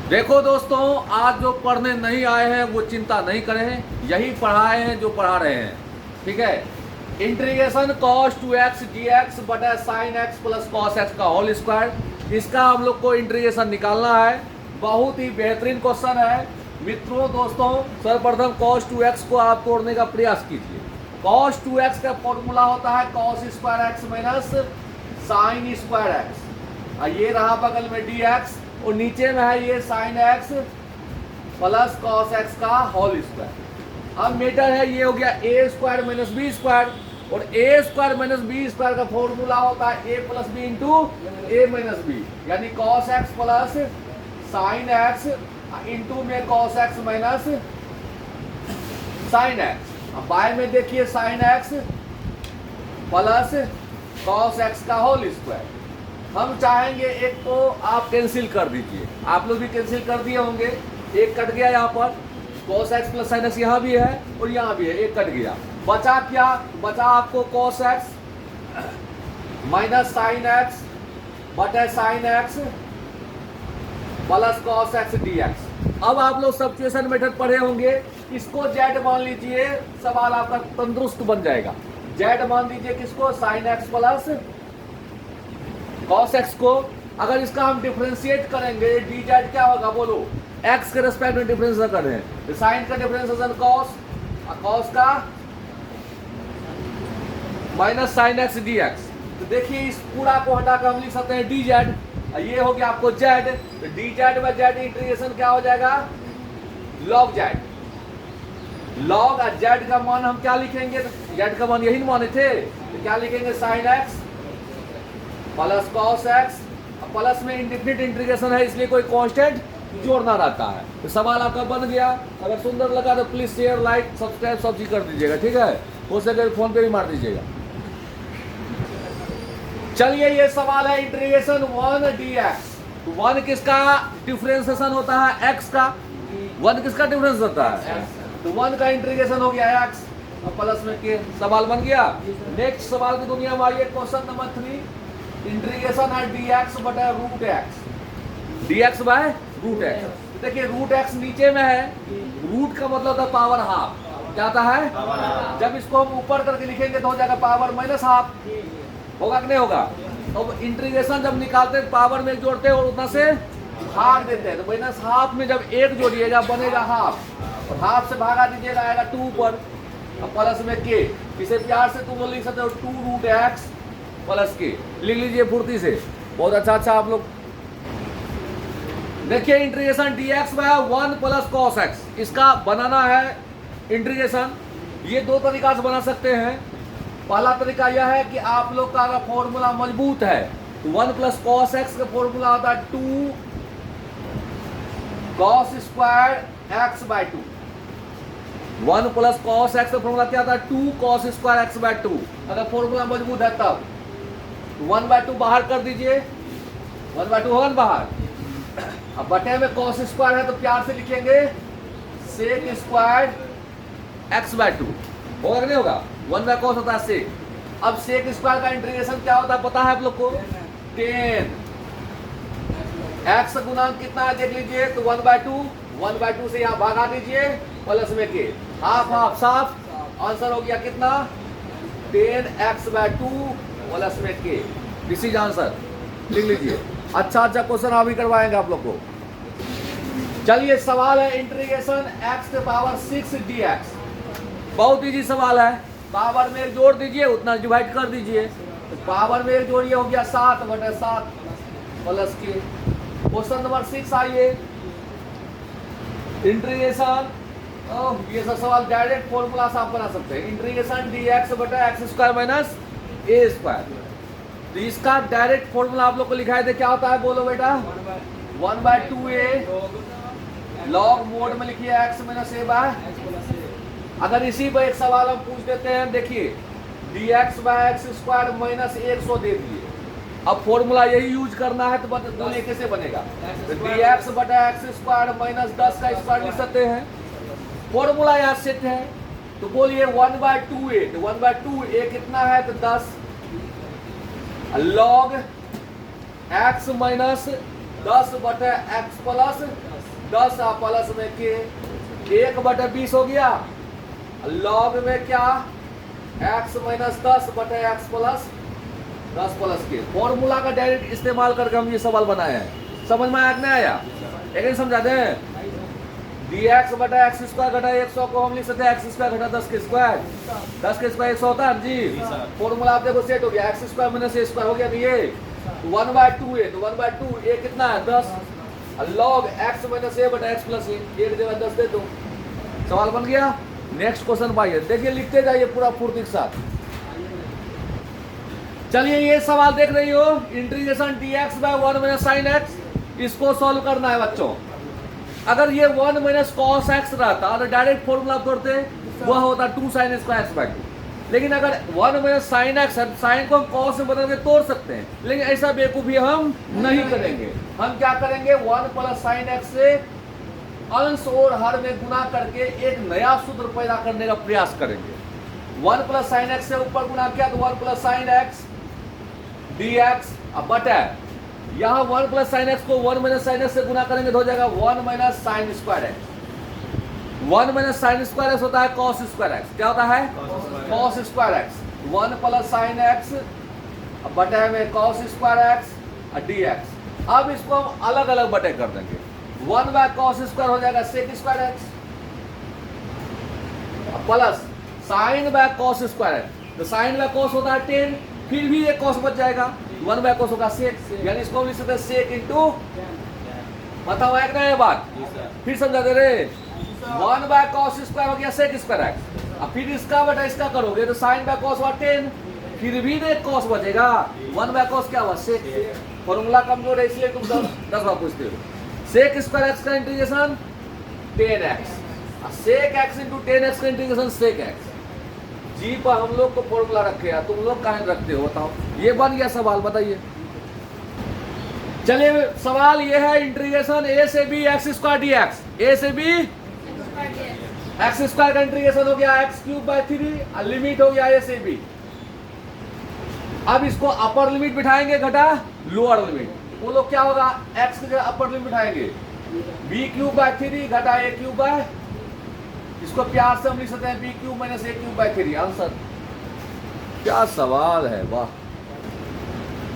देखो दोस्तों, आज जो पढ़ने नहीं आए हैं वो चिंता नहीं करें, यही पढ़ाए हैं जो पढ़ा रहे हैं। ठीक है। इंटीग्रेशन cos 2x dx बटा sin x plus cos x का होल स्क्वायर, इसका हम लोग को इंटीग्रेशन निकालना है। बहुत ही बेहतरीन क्वेश्चन है मित्रों। दोस्तों, सर्वप्रथम cos 2x को आप तोड़ने का प्रयास कीजिए। cos 2x का फॉर्मूला होता है cos square x minus sin square x। ये रहा बगल में dx और नीचे में है ये sin x plus cos x का होल स्क्वायर। अब मीटर है, ये हो गया a square minus B square, और a square minus B square का फॉर्मूला होता है a plus B into A minus B, यानी cos x plus sin x into में cos x minus sin x। अब बाय में देखिए sin x plus cos x का होल स्क्वायर। हम चाहेंगे एक को आप कैंसिल कर दीजिए, आप लोग भी कैंसिल कर दिए होंगे। एक कट गया यहाँ पर, cos x plus sin x यहाँ भी है और यहाँ भी है, एक कट गया। बचा क्या? बचा आपको cos x minus sin x बटे sin x plus cos x dx। अब आप लोग सब्स्टिट्यूशन मेथड पढ़े होंगे, इसको z मान लीजिए, सवाल आपका तंदुरुस्त बन जाएगा। z मान दीजिए किसको? sin x plus cos x को। अगर इसका हम डिफरेंशिएट करेंगे dz क्या होगा बोलो? x के रेस्पेक्ट में डिफरेंस कर रहे हैं तो साइन का डिफरेंशिएशन cos और cos का माइनस sin x dx। तो देखिए इस पूरा को हटाकर हम लिख सकते हैं dz, ये हो गया आपको z, तो dz बाय z इंटीग्रेशन क्या हो जाएगा? log z। log और z का मान हम क्या लिखेंगे? तो z का मान यही माने थे, तो क्या लिखेंगे? sin x plus cos x, plus में इंडेफिनिट इंटीग्रेशन है इसलिए कोई कांस्टेंट जोड़ना रहता है। तो सवाल आपका बन गया। अगर सुंदर लगा तो प्लीज शेयर, लाइक, सब्सक्राइब सब चीज कर दीजिएगा। ठीक है, हो सके फोन पे भी मार दीजिएगा। चलिए, ये सवाल है इंटीग्रेशन 1 dx। तो 1 किसका डिफरेंशिएशन होता है? x का। 1 किसका डिफरेंस होता है? तो 1 का इंटीग्रेशन हो गया x और प्लस में के। सवाल बन गया। नेक्स्ट सवाल की दुनिया में आइए, क्वेश्चन नंबर 3। इंटीग्रेशन है dx बटा root x, dx by root x। देखिए रूट x नीचे में है, रूट का मतलब होता है पावर हाफ। क्या आता है? जब इसको हम ऊपर करके लिखेंगे तो हो जाएगा पावर माइनस हाफ। होगा कि नहीं होगा? तो इंटीग्रेशन जब निकालते हैं पावर में जोड़ते हैं और उतना से भाग देते हैं, तो माइनस हाफ में जब एक जोड़िएगा बनेगा हाफ, और हाफ से भागा दीजिएगा आएगा 2 पर, और प्लस में के। इसे प्यार से तुम लोग लिख सकते हो 2 रूट x प्लस के। लिख लीजिए फुर्ती से, बहुत अच्छा आप लोग। देखिए integration dx by 1 plus cos x, इसका बनाना है इंटीग्रेशन। ये दो तरीका से बना सकते हैं। पहला तरीका यह है कि आप लोग का अगर फॉर्मूला मजबूत है तो 1 प्लस cos x का फॉर्मूला होता है 2 cos square x by 2। 1 plus cos x का फॉर्मूला क्या था? 2 cos स्क्वायर x बाय 2। अगर फॉर्मूला मजबूत है तब 1 बाय 2 बाहर कर दीजिए, 1 बाय 2 होगा ना बाहर। अब बटे में cos स्क्वायर है तो प्यार से लिखेंगे sec स्क्वायर x बाय 2। होगा कि नहीं होगा? 1 बाय cos होता है sec। अब sec स्क्वायर का इंटीग्रेशन क्या होता है पता है आप लोग को? 10 x गुणांक कितना है देख लीजिए, तो 1 बाय 2, 1 बाय 2 से यहाँ भागा दीजिए, प्लस में के, हाफ हाफ साफ। आंसर हो गया कितना? 10x बाय 2 प्लस में के। This is answer. लिख लीजिए। अच्छा क्वेश्चन अभी करवाएंगे आप लोग को। चलिए सवाल है इंटीग्रेशन x के पावर 6 dx। बहुत इजी सवाल है। पावर में जोड़ दीजिए, उतना डिवाइड कर दीजिए। तो पावर में जोड़िए हो गया 7 बटे 7 प्लस के। क्वेश्चन नंबर 6 आइए। इंटीग्रेशन, ये सब सवाल डायरेक्ट फॉर्मूला से आप बना सकते हैं। इंटीग्रेशन dx बटा x स्क्वायर माइनस ए स्क्वायर। तो इसका डायरेक्ट फॉर्मूला आप लोग को लिखा है, क्या होता है बोलो बेटा? 1 बाय 2a लॉग मोड में लिखिए x माइनस ए बाय। अगर इसी पर एक सवाल हम पूछ देते हैं, देखिए dx by x square minus 100 दे दिए। अब फॉर्मूला यही यूज करना है, तो बोलिए कैसे बनेगा? तो dx बटा x स्क्वायर माइनस 10 का स्क्वायर लिख सकते हैं। फॉर्मूला यहाँ सेट है, तो बोलिए 1 बाय 2a। तो 1 बाय 2a कितना है? तो 10 लॉग x माइनस 10 बटे x प्लस 10 प्लस में के 1/20 हो गया, लॉग में क्या x माइनस 10 बटे एक्स प्लस 10 प्लस के। फॉर्मूला का डायरेक्ट इस्तेमाल करके हम ये सवाल बनाए हैं। समझ में आया कि नहीं आया? एक समझा दें। dx बटा एक्स स्क्वायर घटा 100 को हम लिख सकते हैं एक्स स्क्वायर घटा 10 के स्क्वायर। 10 के स्क्वायर 100 होता है जी। फॉर्मूला आप देखो सेट हो गया, एक्स स्क्वायर माइनस ए स्क्वायर हो गया। ये 1/2 है तो 1/2 ए कितना है 10, लॉग एक्स माइनस ए बटा एक्स प्लस ए, एक जगह 10 दे दो, सवाल बन गया। नेक्स्ट क्वेश्चन पाइए, देखिए लिखते जाइए पूरा फुर्ती के साथ। चलिए ये सवाल देख रही हो, integration dx by 1 minus sine x, इसको सॉल्व करना है बच्चों। अगर ये 1 माइनस कॉस एक्स रहता तो डायरेक्ट फॉर्मूला तोड़ते, वह होता 2 साइन स्क्वायर एक्स बाय 2। लेकिन अगर 1 माइनस साइन एक्स है, साइन को हम कॉस में बदल के तोड़ सकते हैं, लेकिन ऐसा बेवकूफी हम नहीं करेंगे। हम क्या करेंगे, 1 प्लस साइन एक्स से अंश और हर में गुना करके एक नया सूत्र पैदा करने का प्रयास करेंगे। 1 प्लस साइन एक्स से ऊपर गुना किया तो 1 प्लस साइन एक्स dx बटा यहाँ 1 प्लस साइन एक्स को 1 माइनस साइन एक्स से गुना करेंगे तो हो जाएगा 1 minus sine square x. 1 minus sine square x होता है कॉस स्क्वायर एक्स। क्या होता है? Cos square x. 1 plus sine x बटे में कॉस स्क्वायर एक्स dx। अब इसको हम अलग अलग बटे कर देंगे। 1 बाय कॉस स्क्वायर हो जाएगा sec square x plus sine by cos square x. तो साइन बाय कॉस होता है 10, फिर भी एक कॉस बच जाएगा, 1 बाय कॉस होगा सेक, यानी इसको हम लिख सकते हैं सेक इंटू, बताओ एक ना ये बात, फिर समझा दे रहे। 1 बाय कॉस स्क्वायर हो गया सेक स्क्वायर एक्स, अब फिर इसका बटा इसका करोगे तो साइन बाय कॉस हुआ 10, फिर भी एक कॉस बचेगा, 1 बाय कॉस क्या हुआ सेक। फॉर्मूला कमजोर है इसलिए तुम 10 बार पूछते हो। सेक स्क्वायर एक्स का integration 10x, sec x into 10x का इंटीग्रेशन सेक एक्स। जी पर हम लोग को फॉर्मूला रखे हैं, तुम लोग कहाँ रखते हो बताओ। ये बन गया सवाल, बताइए। चलिए सवाल ये है, इंटीग्रेशन a से b x square dx, a से b एक्स स्क्वायर का इंटीग्रेशन हो गया एक्स क्यूब बाय 3, लिमिट हो गया a से b। अब इसको अपर लिमिट बिठाएंगे घटा लोअर लिमिट, वो लोग क्या होगा, x की जगह अपर लिमिट बिठाएंगे b क्यूब बाय 3 घटा a क्यूब बाय, इसको प्यार से हम लिख सकते हैं B cube minus A cube by 3। Answer. क्या सवाल है, वाह।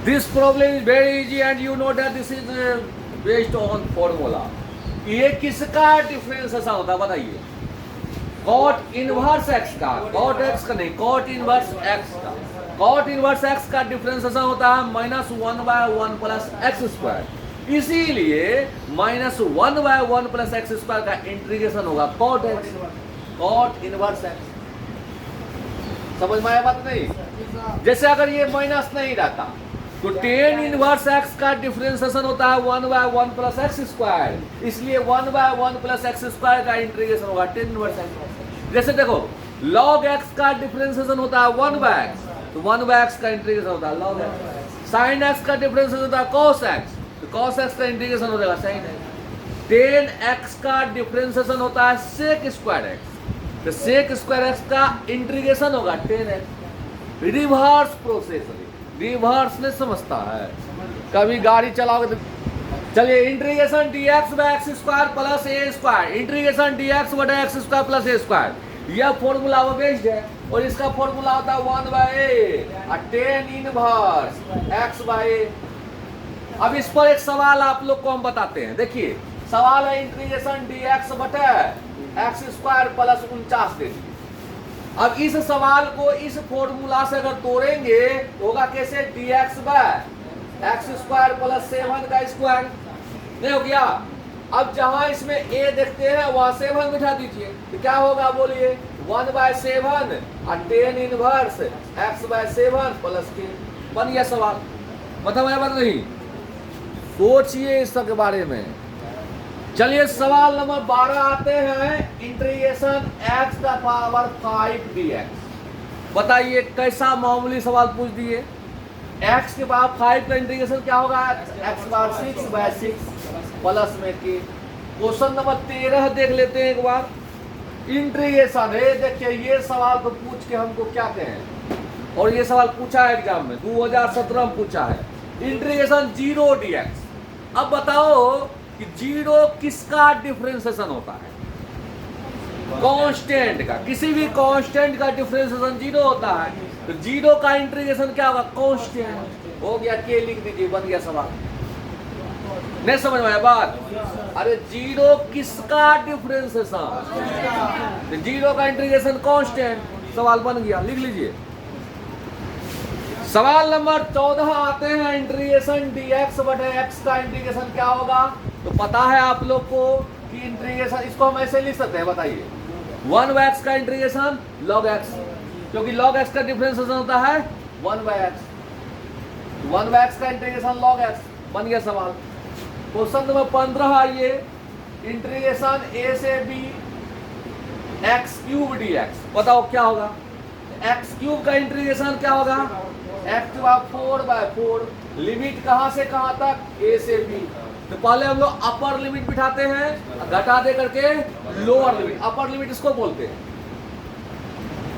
This problem is very easy and you know that this is based on formula. ये किसका डिफरेंशिएशन होता है बताइए? कॉट इनवर्स एक्स का, कॉट एक्स का नहीं, कॉट इनवर्स एक्स का। कॉट इनवर्स एक्स का डिफरेंशिएशन होता है -1 बाय 1 प्लस एक्स स्क्वायर। इसीलिए -1 बाय 1 प्लस एक्स स्क्वायर का इंटीग्रेशन होगा cot x, cot inverse x. समझ में आया बात नहीं? जैसे अगर ये माइनस नहीं रहता तो टेन इनवर्स एक्स का डिफरेंशिएशन होता है 1 बाय 1 प्लस एक्स स्क्वायर, इसलिए 1 बाय 1 प्लस एक्स स्क्वायर का इंटीग्रेशन होगा टेन इनवर्स एक्स। जैसे देखो log x का डिफरेंशिएशन होता है 1 बाय x, तो 1 बाय x का इंटीग्रेशन होता है log x। sin x का डिफरेंशिएशन होता है cos x, तो cos x का इंटीग्रेशन हो जाएगा sin x। tan x का डिफरेंशिएशन होता है sec स्क्वायर x, तो sec स्क्वायर x का इंटीग्रेशन होगा tan x। Reverse process, reverse ने समझता है, कभी गाड़ी चलाओगे तो। चलिए integration dx by x square plus a square, integration dx बटा x square plus a square, यह फॉर्मूला बेस्ड है और इसका फॉर्मूला होता है 1 by a tan inverse x by a। अब इस पर एक सवाल आप लोग को हम बताते हैं। देखिए सवाल है इंटीग्रेशन dx बटा x स्क्वायर प्लस 49 दे दीजिए। अब इस सवाल को इस फॉर्मूला से अगर तोड़ेंगे होगा कैसे, dx by x square plus 7 का स्क्वायर, नहीं हो गया। अब जहां इसमें a देखते हैं वहां 7 बिठा दीजिए, तो क्या होगा बोलिए, 1 बाय 7 और tan inverse x by 7 plus k। बन गया सवाल, मतलब है बन नहीं। सोचिए इस सब के बारे में। चलिए सवाल नंबर 12 आते हैं, इंटीग्रेशन x का पावर 5 dx। बताइए कैसा मामूली सवाल पूछ दिए। x के पावर 5 का इंटीग्रेशन क्या होगा, x पावर 6 बाय 6 प्लस में के। क्वेश्चन नंबर 13 देख लेते हैं एक बार। इंटीग्रेशन है, देखिए ये सवाल तो पूछ के हमको क्या कहें, और ये सवाल पूछा है एग्जाम में 2017 में पूछा है। Integration 0 dx। अब बताओ कि जीरो किसका डिफरेंशिएशन होता है? कांस्टेंट का। किसी भी कांस्टेंट का डिफरेंशिएशन जीरो होता है, तो जीरो का इंटीग्रेशन क्या होगा? कांस्टेंट। हो गया, के लिख दीजिए, बन गया सवाल। नहीं समझ में आया बात? अरे जीरो किसका डिफरेंशिएशन? तो जीरो का इंटीग्रेशन कांस्टेंट। सवाल बन गया, लिख लीजिए। सवाल नंबर 14 आते हैं, इंटीग्रेशन dx बटे x का इंटीग्रेशन क्या होगा? तो पता है आप लोग को कि इंटीग्रेशन, इसको हम ऐसे लिख सकते हैं, बताइए। 1/x का इंटीग्रेशन log x, क्योंकि log x का डिफरेंशिएशन होता है 1/x। 1/x का इंटीग्रेशन log x। बन गया सवाल। क्वेश्चन नंबर 15 आइए, इंटीग्रेशन a से b x³ dx। बताओ क्या होगा? x³ का इंटीग्रेशन क्या होगा? x⁴/4। लिमिट कहां से कहां तक? a से b। तो पहले हम लोग अपर लिमिट बिठाते हैं, घटा दे करके लोअर लिमिट। अपर लिमिट इसको बोलते हैं।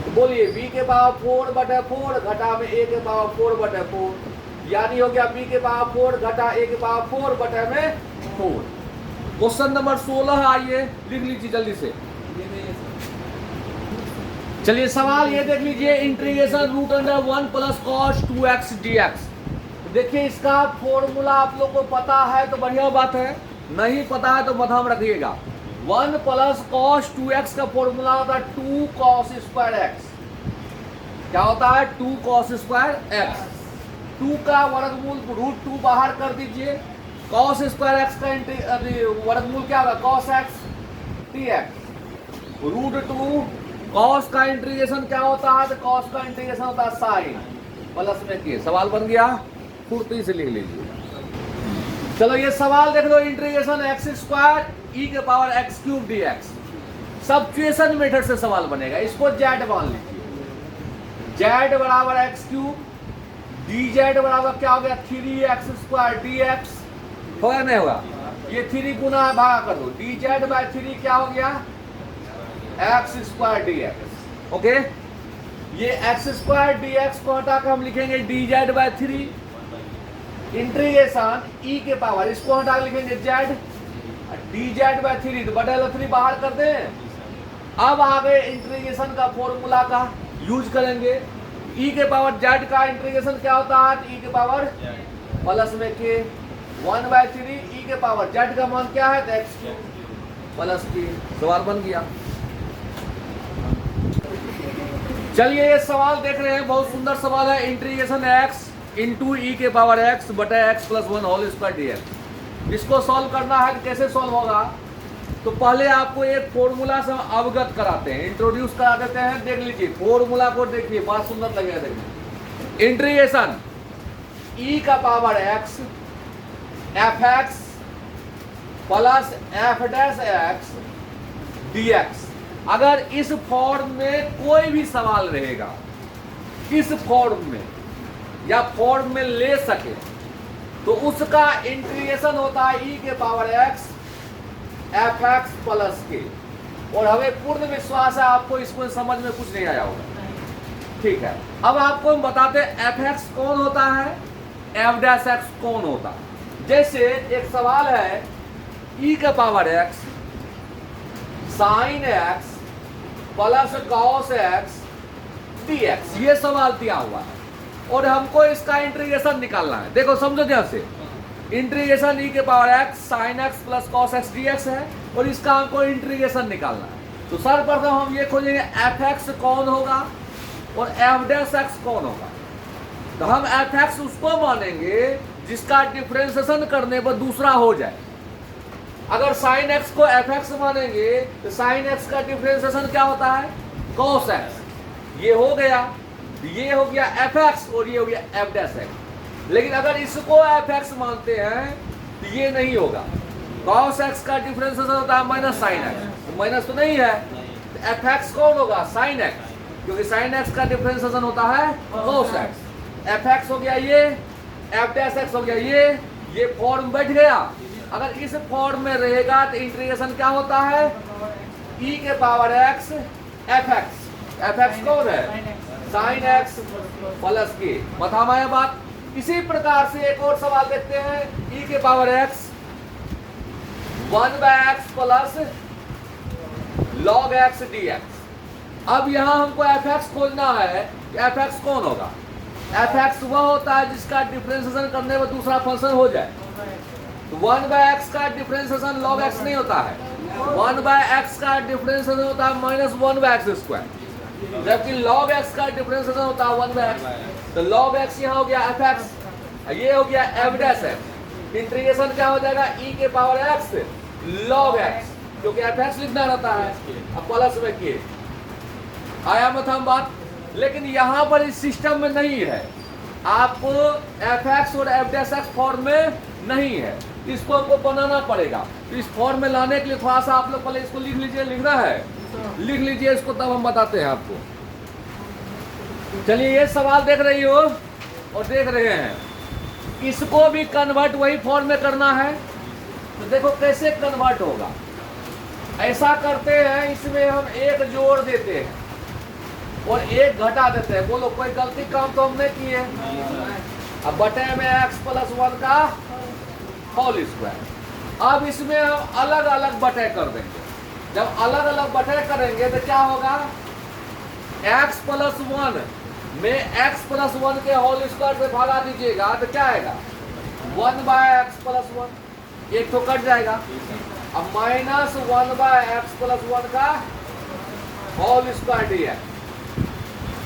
तो बोलिए, b के पावर 4/4 घटा में a के पावर 4/4, यानी हो गया b के पावर 4 घटा a के पावर 4/4। क्वेश्चन नंबर 16 आइए, लिख लीजिए जल्दी से। चलिए सवाल ये देख लीजिए, इंटीग्रेशन √1 + cos 2x dx। देखिए इसका फॉर्मूला आप लोग को पता है तो बढ़िया बात है, नहीं पता है तो मधाम रखिएगा। 1 + cos 2x का फॉर्मूला होता है 2 cos² x। क्या होता है? 2 cos² x। 2 का वर्गमूल √2 बाहर कर दीजिए। cos² x का वर्गमूल क्या होगा? cos x dx। √2 cos का इंटीग्रेशन क्या होता है? तो cos का इंटीग्रेशन होता है sin प्लस में के। सवाल बन गया, फुर्ती से लिख लीजिए। चलो ये सवाल देख लो, integration x² e⁻x³ dx। Substitution method से सवाल बनेगा, इसको z मान लीजिए। z बराबर x³ dz बराबर क्या हो गया? 3x² dx। होगा नहीं होगा? ये 3 गुना भागा कर दो, dz/3 क्या हो गया? x² dx। ओके, ये x² dx को हटा कर हम लिखेंगे dz/3। इंटीग्रेशन e के पावर, इसको हटा लिखेंगे z, dz/3 तो बटा 3 बाहर कर दें। अब आगे इंटीग्रेशन का फॉर्मूला का यूज करेंगे। e के पावर z का इंटीग्रेशन क्या होता है? e के पावर प्लस में के 1/3। e के पावर z का मान क्या है? x³ प्लस के। सवाल बन गया। चलिए ये सवाल देख रहे हैं, बहुत सुंदर सवाल है। इंटीग्रेशन x × e⁻x बटे x + 1² dx। इसको सॉल्व करना है, कैसे सॉल्व होगा? तो पहले आपको एक फॉर्मूला से अवगत कराते हैं, इंट्रोड्यूस करा देते हैं। देख लीजिए फॉर्मूला को, देखिए बहुत सुंदर लगेगा। देखिए, integration e⁻x fx plus f' dx। अगर इस फॉर्म में कोई भी सवाल रहेगा, इस फॉर्म में या फॉर्म में ले सके, तो उसका इंटीग्रेशन होता है e⁻x fx प्लस के। और हमें पूर्ण विश्वास है आपको इसको समझ में कुछ नहीं आया होगा। ठीक है, अब आपको हम बताते हैं fx कौन होता है, f' कौन होता है। जैसे एक सवाल है, e⁻x sin x plus cos x dx, ये सवाल दिया हुआ है और हमको इसका इंटीग्रेशन निकालना है। देखो समझो ध्यान से, integration e⁻x sin x plus cos x dx है और इसका हमको इंटीग्रेशन निकालना है। तो सर्वप्रथम हम ये खोजेंगे fx कौन होगा और f' कौन होगा। तो हम fx उसको मानेंगे जिसका डिफरेंशिएशन करने पर दूसरा हो जाए। अगर sin x को fx मानेंगे तो sin x का डिफरेंशिएशन क्या होता है? cos x। ये हो गया, ये हो गया fx और ये हो गया f'। लेकिन अगर इसको fx मानते हैं तो ये नहीं होगा। cos x का डिफरेंशिएशन होता है माइनस sin x, माइनस तो नहीं है। तो fx कौन होगा? sin x, क्योंकि sin x का डिफरेंशिएशन होता है cos x। fx हो गया ये, f' हो गया ये फॉर्म बैठ गया। अगर इस फॉर्म में रहेगा तो इंटीग्रेशन क्या होता है? e⁻x fx कौन है? sin x प्लस के। बताओ आया बात। इसी प्रकार से एक और सवाल देखते हैं, e⁻x 1/x plus log x dx। अब यहां हमको fx खोजना है, fx कौन होगा? fx वह होता है जिसका डिफरेंशिएशन करने में दूसरा फंक्शन हो जाए। तो 1/x का डिफरेंशिएशन log x नहीं होता है, 1/x का डिफरेंशिएशन होता है -1/x², जबकि log x का डिफरेंशिएशन होता है 1/x। तो log x यहाँ हो गया fx, ये हो गया f'। इंटीग्रेशन क्या हो जाएगा? e के पावर x log x, क्योंकि fx लिखना रहता है, अब प्लस में के आया मतलब बात। लेकिन यहाँ पर इस सिस्टम में नहीं है, आपको fx और f' फॉर्म में नहीं है, इसको हमको बनाना पड़ेगा। तो इस फॉर्म में लाने के लिए थोड़ा सा आप लोग पहले इसको लिख लीजिए, लिखना है लिख लीजिए इसको, तब हम बताते हैं आपको। चलिए ये सवाल देख रही हो और देख रहे हैं, इसको भी कन्वर्ट वही फॉर्म में करना है। तो देखो कैसे कन्वर्ट होगा, ऐसा करते हैं, इसमें हम एक जोड़ देते हैं और एक घटा देते हैं। बोलो कोई गलती काम तो हमने की है? अब बटे में x प्लस 1 का होल स्क्वायर। अब इसमें हम अलग अलग बटे कर देंगे। जब अलग अलग बटे करेंगे तो क्या होगा? x प्लस 1 में x प्लस 1 के होल स्क्वायर से भागा दीजिएगा तो क्या आएगा? 1/x प्लस 1, एक तो कट जाएगा। अब माइनस 1/x प्लस 1 का होल स्क्वायर dx।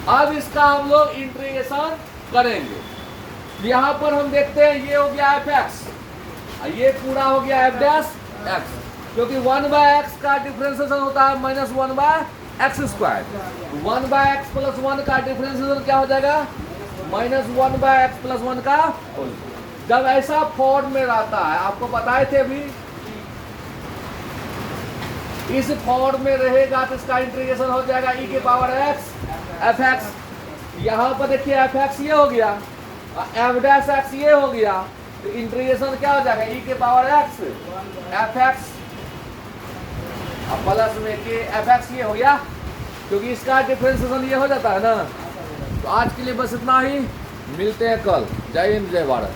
अब इसका हम लोग इंटीग्रेशन करेंगे। यहाँ पर हम देखते हैं ये हो गया fx, ये पूरा हो गया f'(x), क्योंकि 1/x का डिफरेंशिएशन होता है -1/x²। 1/x प्लस 1 का डिफरेंशिएशन क्या हो जाएगा? -1/x प्लस 1 का होल। जब ऐसा फॉर्म में रहता है, आपको बताए थे अभी, इस फॉर्म में रहेगा तो इसका इंटीग्रेशन हो जाएगा e के पावर x fx। यहाँ पर देखिए fx ये हो गया, f' ये हो गया, तो इंटीग्रेशन क्या हो जाएगा? e के पावर x fx प्लस में के fx ये हो गया, क्योंकि इसका डिफरेंशिएशन ये हो जाता है ना। तो आज के लिए बस इतना ही, मिलते हैं कल। जय हिंद जय भारत।